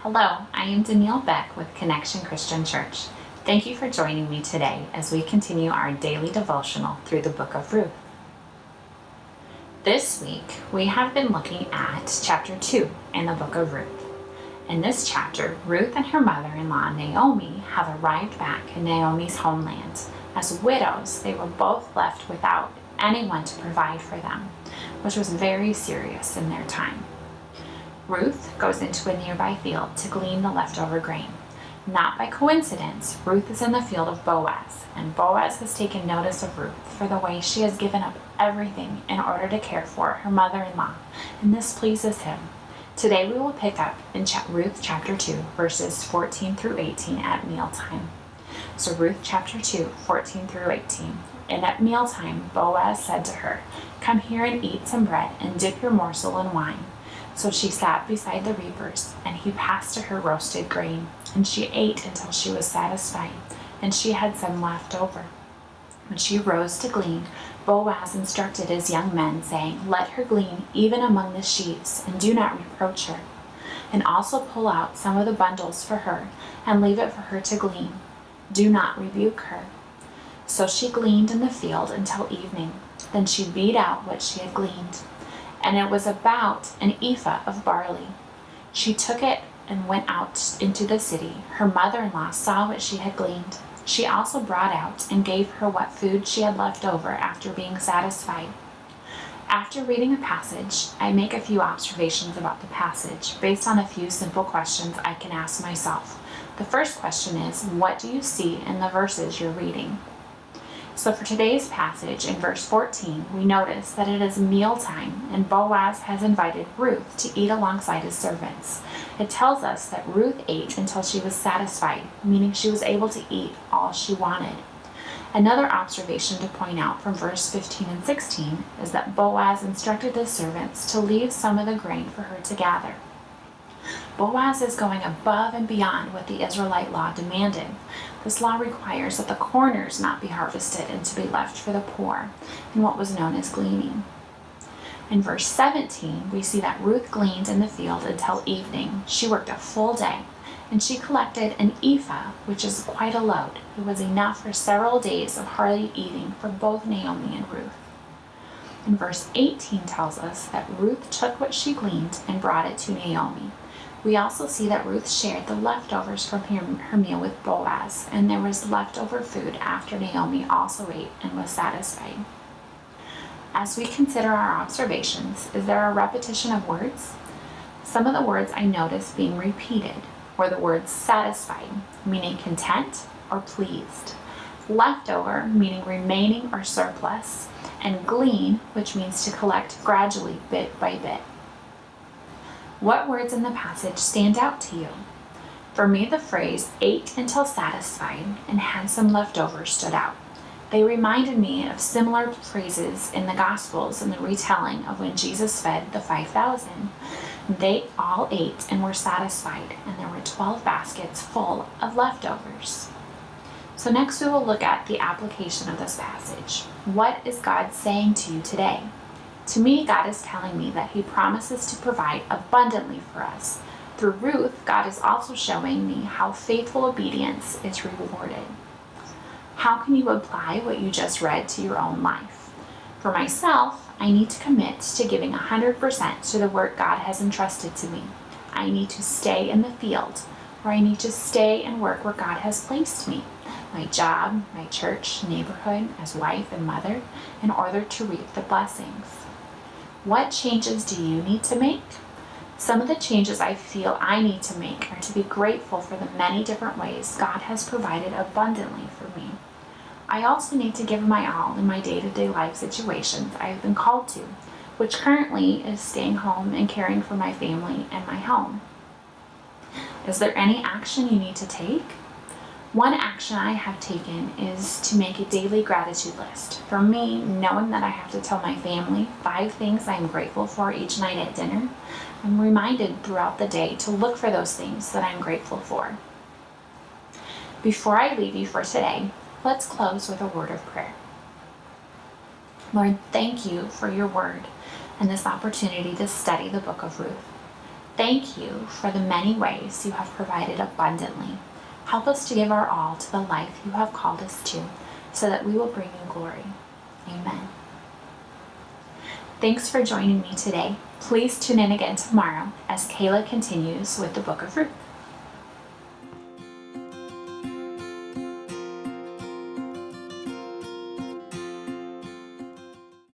Hello, I am Danielle Beck with Connection Christian Church. Thank you for joining me today as we continue our daily devotional through the book of Ruth. This week, we have been looking at chapter 2 in the book of Ruth. In this chapter, Ruth and her mother-in-law Naomi have arrived back in Naomi's homeland. As widows, they were both left without anyone to provide for them, which was very serious in their time. Ruth goes into a nearby field to glean the leftover grain. Not by coincidence, Ruth is in the field of Boaz, and Boaz has taken notice of Ruth for the way she has given up everything in order to care for her mother-in-law, and this pleases him. Today we will pick up in Ruth chapter 2, verses 14 through 18 at mealtime. So Ruth chapter 2, 14 through 18. And at mealtime, Boaz said to her, "Come here and eat some bread and dip your morsel in wine." So she sat beside the reapers, and he passed to her roasted grain, and she ate until she was satisfied, and she had some left over. When she rose to glean, Boaz instructed his young men, saying, "Let her glean even among the sheaves, and do not reproach her. And also pull out some of the bundles for her, and leave it for her to glean. Do not rebuke her." So she gleaned in the field until evening. Then she beat out what she had gleaned, and it was about an ephah of barley. She took it and went out into the city. Her mother-in-law saw what she had gleaned. She also brought out and gave her what food she had left over after being satisfied. After reading a passage, I make a few observations about the passage based on a few simple questions I can ask myself. The first question is, what do you see in the verses you're reading? So for today's passage, in verse 14, we notice that it is mealtime, and Boaz has invited Ruth to eat alongside his servants. It tells us that Ruth ate until she was satisfied, meaning she was able to eat all she wanted. Another observation to point out from verse 15 and 16 is that Boaz instructed his servants to leave some of the grain for her to gather. Boaz is going above and beyond what the Israelite law demanded. This law requires that the corners not be harvested and to be left for the poor, in what was known as gleaning. In verse 17, we see that Ruth gleaned in the field until evening. She worked a full day, and she collected an ephah, which is quite a load. It was enough for several days of hearty eating for both Naomi and Ruth. And verse 18 tells us that Ruth took what she gleaned and brought it to Naomi. We also see that Ruth shared the leftovers from her meal with Boaz, and there was leftover food after Naomi also ate and was satisfied. As we consider our observations, is there a repetition of words? Some of the words I noticed being repeated were the words satisfied, meaning content or pleased, leftover, meaning remaining or surplus, and glean, which means to collect gradually, bit by bit. What words in the passage stand out to you? For me, the phrase ate until satisfied and had some leftovers stood out. They reminded me of similar phrases in the Gospels and the retelling of when Jesus fed the 5,000. They all ate and were satisfied, and there were 12 baskets full of leftovers. So next we will look at the application of this passage. What is God saying to you today? To me, God is telling me that He promises to provide abundantly for us. Through Ruth, God is also showing me how faithful obedience is rewarded. How can you apply what you just read to your own life? For myself, I need to commit to giving 100% to the work God has entrusted to me. I need to stay in the field, or I need to stay and work where God has placed me. My job, my church, neighborhood, as wife and mother, in order to reap the blessings. What changes do you need to make? Some of the changes I feel I need to make are to be grateful for the many different ways God has provided abundantly for me. I also need to give my all in my day-to-day life situations I have been called to, which currently is staying home and caring for my family and my home. Is there any action you need to take? One action I have taken is to make a daily gratitude list. For me, knowing that I have to tell my family 5 things I am grateful for each night at dinner, I'm reminded throughout the day to look for those things that I'm grateful for. Before I leave you for today, let's close with a word of prayer. Lord, thank you for your word and this opportunity to study the book of Ruth. Thank you for the many ways you have provided abundantly. Help us to give our all to the life you have called us to, so that we will bring you glory. Amen. Thanks for joining me today. Please tune in again tomorrow as Kayla continues with the book of Ruth.